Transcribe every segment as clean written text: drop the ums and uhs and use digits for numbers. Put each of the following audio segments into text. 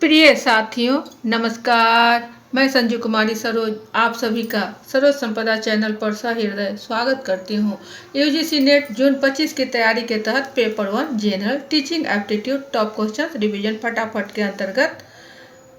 प्रिय साथियों, नमस्कार। मैं संजू कुमारी सरोज आप सभी का सरोज संपदा चैनल पर सहृदय स्वागत करती हूँ। यूजीसी नेट जून 25 की तैयारी के तहत paper 1 general teaching aptitude top question revision फटाफट के अंतर्गत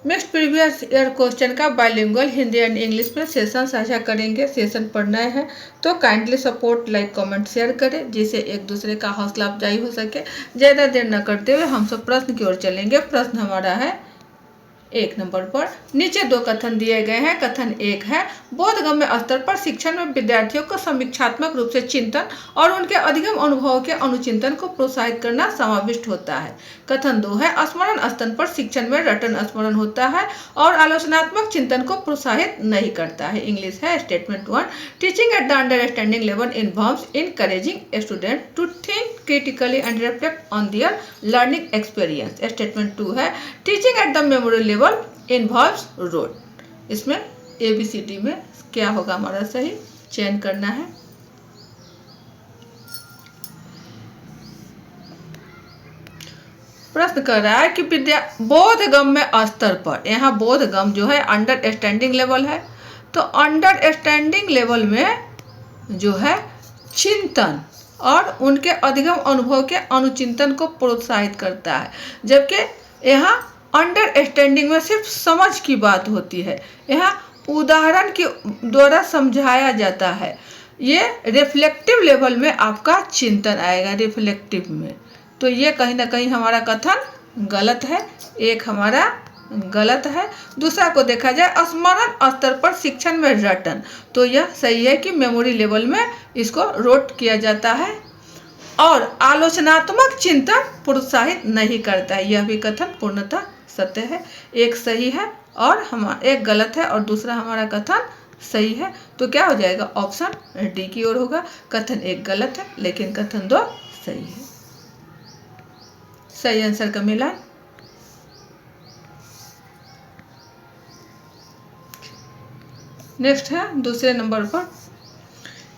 नेक्स्ट प्रीवियस ईयर क्वेश्चन का बाइलिंगुअल हिंदी एंड इंग्लिश में सेशन साझा करेंगे। सेशन पर नए हैं तो kindly support, like, comment, share करें जिससे एक दूसरे का हौसला अफजाई हो सके। ज़्यादा देर न करते हुए हम सब प्रश्न की ओर चलेंगे। प्रश्न हमारा है 1 नंबर पर। नीचे 2 कथन दिए गए हैं। कथन 1 है, बोधगम्य स्तर पर शिक्षण में विद्यार्थियों को समीक्षात्मक रूप से चिंतन और उनके अधिगम अनुभवों के अनुचिंतन को प्रोत्साहित करना समाविष्ट होता है। कथन 2 है, स्मरण स्तर पर शिक्षण में रटन स्मरण होता है और आलोचनात्मक चिंतन को प्रोत्साहित नहीं करता है। इंग्लिश है statement 1, teaching at the understanding level involves encouraging student to think critically and reflect on their learning experience. Statement 2 है, teaching at the memory level involves rote. इसमें ABCD में क्या होगा हमारा सही चयन करना है। प्रश्न कर रहा है कि बोधगम्य स्तर पर, यहाँ बोधगम जो है अंडरस्टैंडिंग लेवल है, तो अंडरस्टैंडिंग लेवल में जो है चिंतन और उनके अधिगम अनुभव के अनुचिंतन को प्रोत्साहित करता है, जबकि यहाँ अंडरस्टैंडिंग में सिर्फ समझ की बात होती है। यहाँ उदाहरण के द्वारा समझाया जाता है। ये रिफ्लेक्टिव लेवल में आपका चिंतन आएगा, रिफ्लेक्टिव में। तो ये कहीं ना कहीं हमारा कथन गलत है। एक हमारा गलत है। दूसरा को देखा जाए स्मरण स्तर पर शिक्षण में रटन, तो यह सही है कि मेमोरी लेवल में इसको रोट किया जाता है और आलोचनात्मक चिंतन प्रोत्साहित नहीं करता है। यह भी कथन पूर्णतः सत्य है। एक सही है और एक गलत है और दूसरा हमारा कथन सही है। तो क्या हो जाएगा, ऑप्शन डी की ओर होगा। कथन 1 गलत है लेकिन कथन 2 सही है। सही आंसर का मिलान। नेक्स्ट है दूसरे नंबर पर,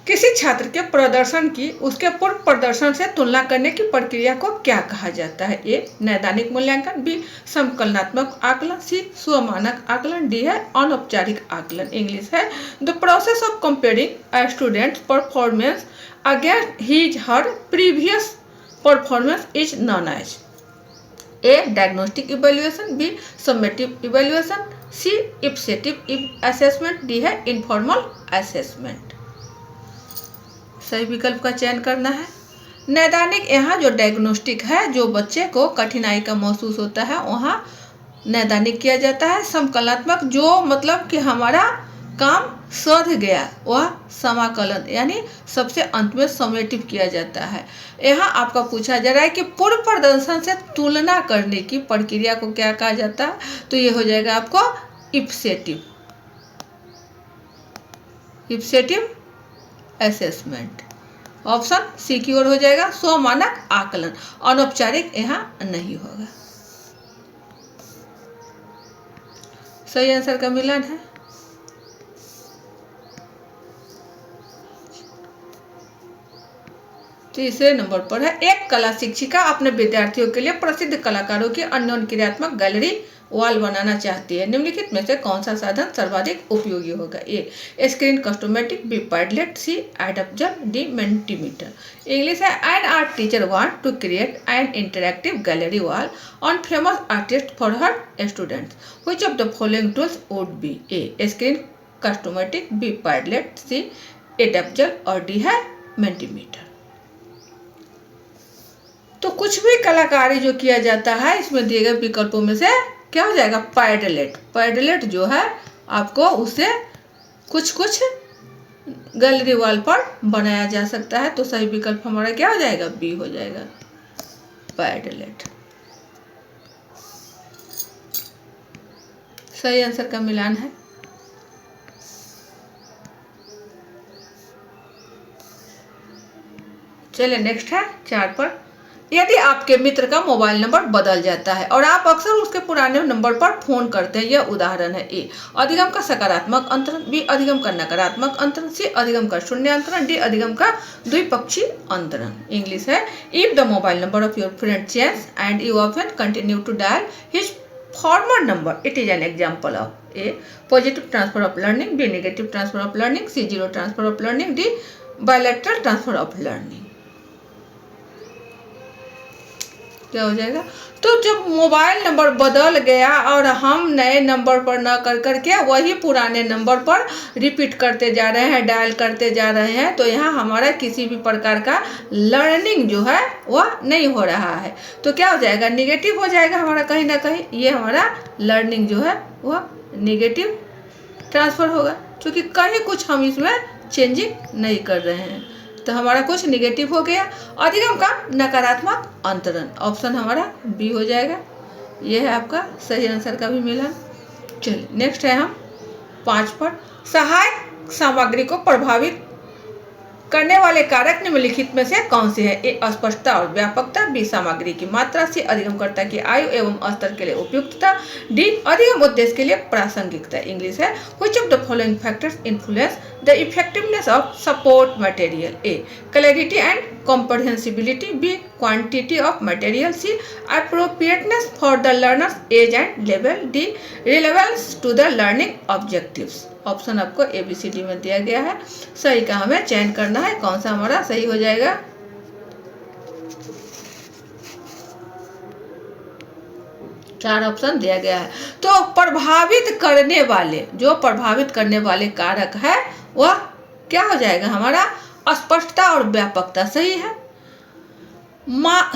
किसी छात्र के प्रदर्शन की उसके पूर्व प्रदर्शन से तुलना करने की प्रक्रिया को क्या कहा जाता है। ए, नैदानिक मूल्यांकन, बी, समकलनात्मक आकलन, सी, स्वमानक आकलन, डी है अनौपचारिक आकलन। इंग्लिश है the process of comparing a student's performance against his her previous performance is known as A, diagnostic evaluation, B, summative evaluation, C, ipsative assessment, D है इनफॉर्मल असेसमेंट। सही विकल्प का चयन करना है। नैदानिक, यहाँ जो डायग्नोस्टिक है, जो बच्चे को कठिनाई का महसूस होता है वहाँ नैदानिक किया जाता है। समकलनात्मक, जो मतलब कि हमारा काम सध गया, वह समाकलन यानी सबसे अंत में समेटिव किया जाता है। यहाँ आपका पूछा जा रहा है कि पूर्व प्रदर्शन से तुलना करने की प्रक्रिया को क्या कहा जाता है, तो ये हो जाएगा आपको इप्सेटिव असेसमेंट। ऑप्शन सी की ओर हो जाएगा, स्वमानक आकलन। अनौपचारिक यहाँ नहीं होगा। सही आंसर का मिलान है। तीसरे नंबर पर है, एक कला शिक्षिका अपने विद्यार्थियों के लिए प्रसिद्ध कलाकारों की अन्योन्य क्रियात्मक गैलरी वॉल बनाना चाहती है। निम्नलिखित में से कौन सा साधन सर्वाधिक उपयोगी होगा। A, Screencastomatic, B, Padlet, C, adapter, D, Mentimeter. English है an art teacher want to create an interactive gallery wall on famous artist for her students. Which of the following tools would be. A, Screencastomatic, B, Padlet, C, adapter और D है Mentimeter. तो कुछ भी कलाकारी जो किया जाता है इसमें दिए गए विकल्पों में से क्या हो जाएगा, पैडलेट। पैडलेट जो है आपको उसे कुछ गैलरी वॉल पर बनाया जा सकता है। तो सही विकल्प हमारा क्या हो जाएगा, बी हो जाएगा, पैडलेट। सही आंसर का मिलान है। चलिए नेक्स्ट है 4 पर, यदि आपके मित्र का मोबाइल नंबर बदल जाता है और आप अक्सर उसके पुराने नंबर पर फोन करते हैं, यह उदाहरण है। ए, अधिगम का सकारात्मक अंतरण, बी, अधिगम का नकारात्मक अंतरण, सी, अधिगम का शून्य अंतरण, डी, अधिगम का द्विपक्षीय अंतरण। इंग्लिश है if the mobile number of your friend change and you often continue to dial his former number, it is an example of A. Positive transfer of learning, B. Negative transfer of learning, C. Zero transfer of learning, D. Bilateral transfer of learning. क्या हो जाएगा? तो जब mobile number बदल गया और हम नए नंबर पर न कर करके वही पुराने नंबर पर रिपीट करते जा रहे हैं, डायल करते जा रहे हैं, तो यहाँ हमारा किसी भी प्रकार का लर्निंग जो है वह नहीं हो रहा है। तो क्या हो जाएगा? निगेटिव हो जाएगा हमारा कहीं ना कहीं। ये हमारा लर्निंग जो है वह निगेटिव ट्रांसफ़र होगा, क्योंकि कहीं कुछ हम इसमें चेंजिंग नहीं कर रहे हैं। तो हमारा कुछ निगेटिव हो गया। अधिगम का नकारात्मक अंतरण, ऑप्शन हमारा बी हो जाएगा। यह है आपका सही आंसर का भी मिला। चलिए नेक्स्ट है हम 5 पर, सहायक सामग्री को प्रभावित करने वाले कारक निम्नलिखित में से कौन से हैं? ए. अस्पष्टता और व्यापकता, बी. सामग्री की मात्रा, सी. अधिगमकर्ता की आयु एवं स्तर के लिए उपयुक्तता, डी. अधिगम उद्देश्य के लिए प्रासंगिकता। इंग्लिश है, which of the following factors influence the effectiveness of support material? A. Clarity and comprehensibility, B. Quantity of material, C. Appropriateness for the learners age and level, D. Relevance to the learning objectives. Option आपको ABCD में दिया गया है। सही का हमें चयन करना है, कौन सा हमारा सही हो जाएगा। चार ऑप्शन दिया गया है। तो प्रभावित करने वाले, जो प्रभावित करने वाले कारक है वह क्या हो जाएगा हमारा? अस्पष्टता और व्यापकता सही है।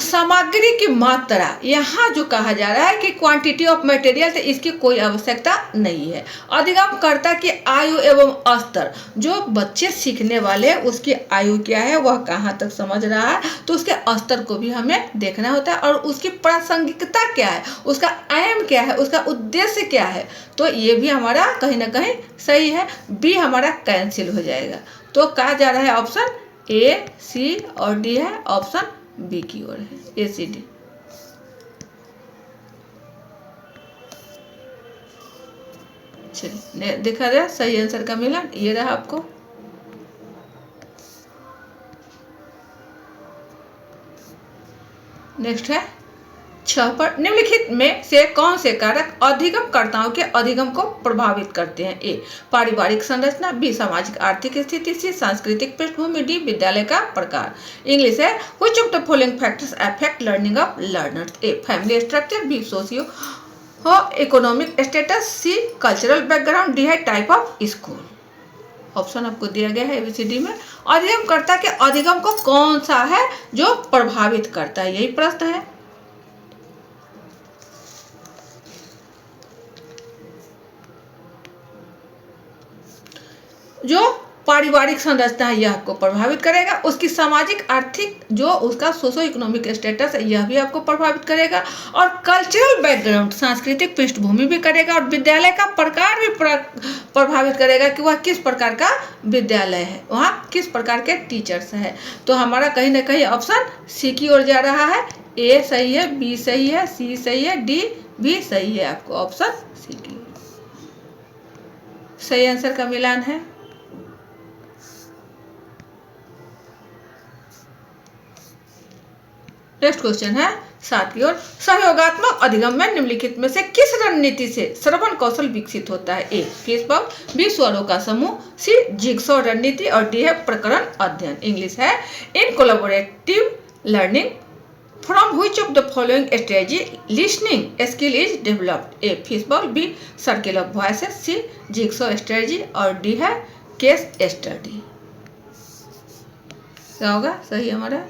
सामग्री की मात्रा, यहाँ जो कहा जा रहा है कि क्वांटिटी ऑफ मटेरियल, तो इसकी कोई आवश्यकता नहीं है। अधिगमकर्ता की आयु एवं स्तर, जो बच्चे सीखने वाले उसकी आयु क्या है, वह कहाँ तक समझ रहा है, तो उसके स्तर को भी हमें देखना होता है। और उसकी प्रासंगिकता क्या है, उसका एम क्या है, उसका उद्देश्य क्या है, तो ये भी हमारा कहीं ना कहीं सही है। बी हमारा कैंसिल हो जाएगा। तो कहा जा रहा है ऑप्शन A, C और D है, ऑप्शन बी की ओर है, ACD। चलिए देखा जाए सही आंसर का मिला, ये रहा आपको। नेक्स्ट है 6 पर, निम्नलिखित में से कौन से कारक अधिगमकर्ताओं के अधिगम को प्रभावित करते हैं? ए. पारिवारिक संरचना, बी. सामाजिक आर्थिक स्थिति, सी. सांस्कृतिक पृष्ठभूमि, डी. विद्यालय का प्रकार। इंग्लिश है, which of the following factors affect learning of learners? A. Family structure, B. Socio economic status, C. Cultural background, D. है टाइप ऑफ स्कूल। ऑप्शन आपको दिया गया है ABCD में। अधिगमकर्ता के अधिगम को कौन सा है जो प्रभावित करता है, यही प्रश्न है। जो पारिवारिक संरचना है यह आपको प्रभावित करेगा। उसकी सामाजिक आर्थिक, जो उसका सोशो इकोनॉमिक स्टेटस है, यह भी आपको प्रभावित करेगा। और कल्चरल बैकग्राउंड, सांस्कृतिक पृष्ठभूमि भी करेगा। और विद्यालय का प्रकार भी प्रभावित करेगा कि वह किस प्रकार का विद्यालय है, वहाँ किस प्रकार के टीचर्स है। तो हमारा कहीं ना कहीं ऑप्शन सी की ओर जा रहा है। A सही है, B सही है, C सही है, D भी सही है। आपको ऑप्शन सी की सही आंसर का मिलान है। नेक्स्ट क्वेश्चन है 7 की ओर, सहयोगात्मक अधिगम में निम्नलिखित में से किस रणनीति से श्रवण कौशल विकसित होता है? ए. Fishbowl, B. स्वरों का समूह, सी. जिगसॉ रणनीति और डी है प्रकरण अध्ययन। इंग्लिश है, in collaborative learning from which of the following strategy listening skill is developed? A. Fishbowl, B. Circle of voices, C. Jigsaw strategy और डी है केस स्टडी। क्या होगा सही हमारा?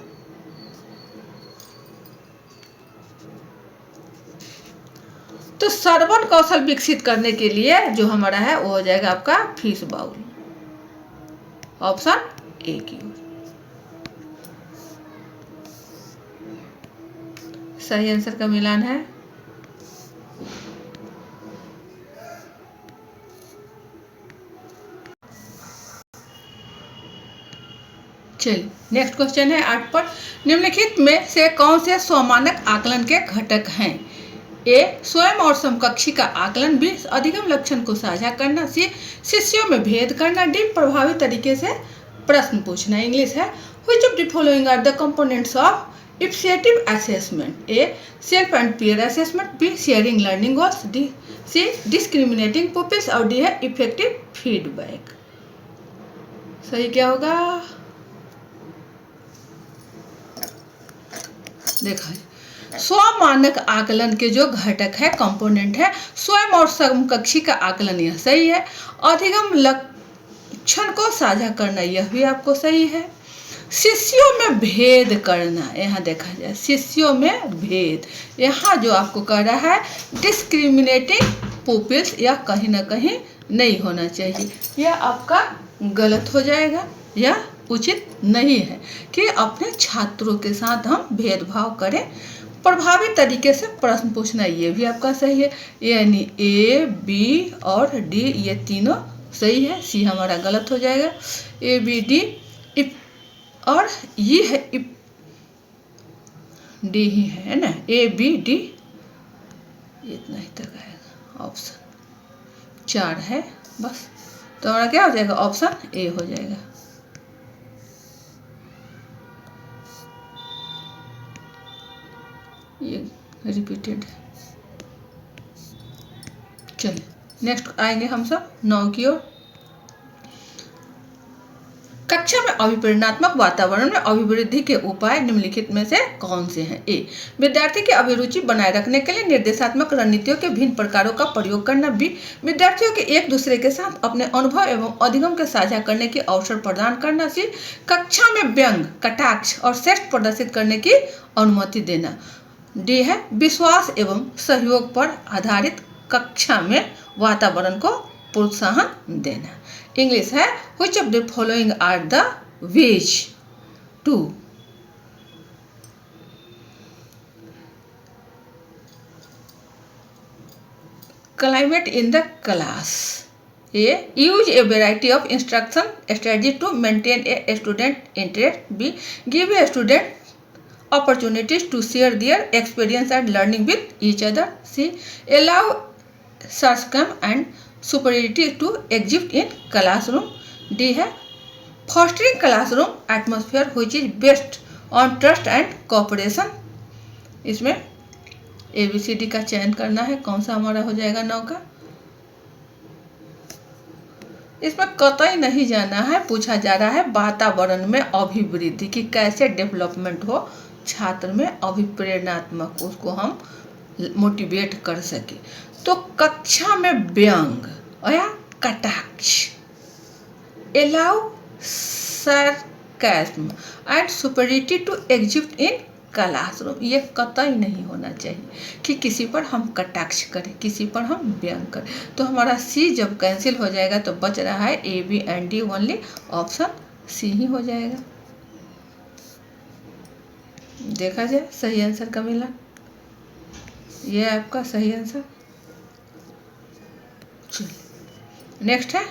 तो श्रवण कौशल विकसित करने के लिए जो हमारा है वो हो जाएगा आपका फीसबाउल, ऑप्शन ए की ओर। सही आंसर का मिलान है। चलिए नेक्स्ट क्वेश्चन है 8 पर, निम्नलिखित में से कौन से स्वमानक आकलन के घटक हैं? ए. स्वयं और समकक्षी का आकलन, बी. अधिगम लक्षण को साझा करना, सी. शिष्यों में भेद करना, डी. प्रभावी तरीके से प्रश्न पूछना। इंग्लिश है, which of the following are the components of effective assessment, A self and peer assessment, B sharing learning goals, D C discriminating pupils और डी है इफेक्टिव फीडबैक। सही क्या होगा? देखा स्व मानक आकलन के जो घटक है, कंपोनेंट है, स्वयं और समकक्षी का आकलन, यह सही है। अधिगम लक्षण को साझा करना, यह भी आपको सही है। शिष्यों में भेद करना, यहाँ देखा जाए शिष्यों में भेद, यहाँ जो आपको कह रहा है डिस्क्रिमिनेटिंग पुपिल्स, या कहीं ना कहीं नहीं होना चाहिए, यह आपका गलत हो जाएगा, यह उचित नहीं है कि अपने छात्रों के साथ हम भेदभाव करें। प्रभावी तरीके से प्रश्न पूछना, ये भी आपका सही है, यानी ए बी और डी ये तीनों सही है, सी हमारा गलत हो जाएगा। ए बी डी और ये है डी ही है ना, ए बी डी इतना ही तक आएगा, ऑप्शन 4 है बस, तो हमारा क्या हो जाएगा? ऑप्शन ए हो जाएगा। ये रिपीटेड। चलिए नेक्स्ट आएंगे हम सब 9 की ओर। कक्षा में अभिप्रेरणात्मक वातावरण में अभिवृद्धि के उपाय निम्नलिखित में से कौन से हैं? ए विद्यार्थी की अभिरुचि बनाए रखने के लिए निर्देशात्मक रणनीतियों के भिन्न प्रकारों का प्रयोग करना। बी विद्यार्थियों के एक दूसरे के साथ अपने अनुभव एवं अधिगम के साझा करने के अवसर प्रदान करना। सी कक्षा में व्यंग, कटाक्ष और श्रेष्ठ प्रदर्शित करने की अनुमति देना। डी है विश्वास एवं सहयोग पर आधारित कक्षा में वातावरण को प्रोत्साहन देना। इंग्लिश है which of the following are the ways to climate in the class. A use a variety of instruction strategy to maintain a student interest. B give a student opportunities to share their experience and learning with each other. C allow sarcasm and superiority to exist in classroom. D है fostering classroom atmosphere which is based on trust and cooperation. इसमें ABCD का चयन करना है, कौन सा हमारा हो जाएगा 9 का? इसमें कतई नहीं जाना है, पूछा जा रहा है वातावरण में अभिवृद्धि की, कैसे डेवलपमेंट हो छात्र में अभिप्रेरणात्मक, उसको हम मोटिवेट कर सके। तो कक्षा में व्यंग या कटाक्ष, allow sarcasm and superiority to exist in classroom, ये कतई नहीं होना चाहिए कि किसी पर हम कटाक्ष करें, किसी पर हम व्यंग करें। तो हमारा सी जब कैंसिल हो जाएगा तो बच रहा है A B and D, only option C ही हो जाएगा। देखा जाए सही आंसर का मिला, ये आपका सही आंसर। नेक्स्ट है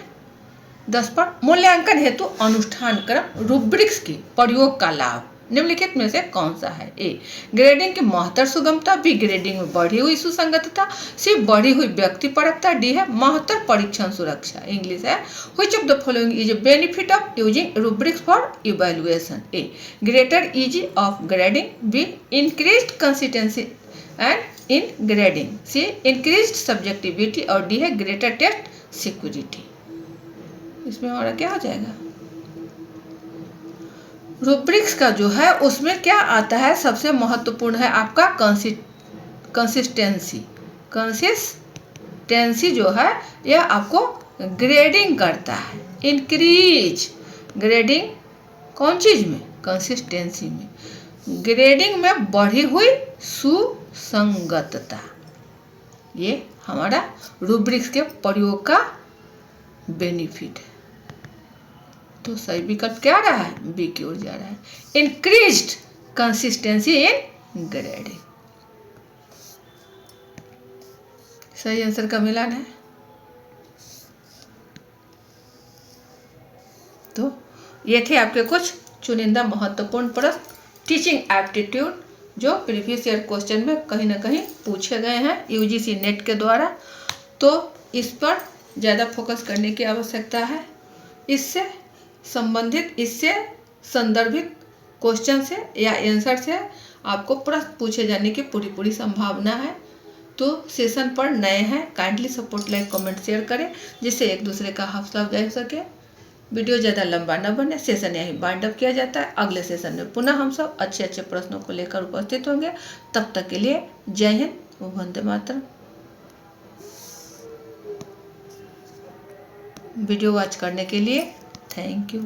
10 पर मूल्यांकन हेतु अनुष्ठान क्रम रूब्रिक्स की प्रयोग का लाभ निम्नलिखित में से कौन सा है? ए ग्रेडिंग की महत्तर सुगमता, बी ग्रेडिंग में बढ़ी हुई सुसंगतता, सी बढ़ी हुई व्यक्तिपरकता, डी है महत्तर परीक्षण सुरक्षा। इंग्लिश है which of the following is a benefit of using rubrics for evaluation? A greater easy of grading, B increased consistency and in grading, C increased subjectivity और डी है ग्रेटर टेस्ट सिक्योरिटी। इसमें हमारा क्या हो जाएगा? Rubrics का जो है उसमें क्या आता है, सबसे महत्वपूर्ण है आपका कंसिस्टेंसी। कंसिस्टेंसी जो है यह आपको ग्रेडिंग करता है। इंक्रीज ग्रेडिंग कौन चीज में? कंसिस्टेंसी में। ग्रेडिंग में बढ़ी हुई सुसंगतता, ये हमारा रूब्रिक्स के प्रयोग का बेनिफिट है। तो सही विकल्प क्या रहा है? बी की ओर जा रहा है, इंक्रीज्ड कंसिस्टेंसी इन ग्रेडिंग। सही आंसर का मिलान है। तो ये थे आपके कुछ चुनिंदा महत्वपूर्ण प्रश्न टीचिंग एप्टीट्यूड जो प्रीवियस ईयर क्वेश्चन में कहीं ना कहीं पूछे गए हैं यूजीसी नेट के द्वारा। तो इस पर ज़्यादा फोकस करने की आवश्यकता है। इससे संबंधित, इससे संदर्भित क्वेश्चन से या आंसर से आपको प्रश्न पूछे जाने की पूरी संभावना है। तो सेशन पर नए हैं, kindly support, like, comment, share करें जिससे एक दूसरे का हौसला अफजाई हो सके। वीडियो ज़्यादा लंबा न बने, सेशन यहीं वाइंड अप किया जाता है। अगले सेशन में पुनः हम सब अच्छे प्रश्नों को लेकर उपस्थित होंगे। तब तक के लिए जय हिंद, वंदे मातरम। वीडियो वॉच करने के लिए थैंक यू।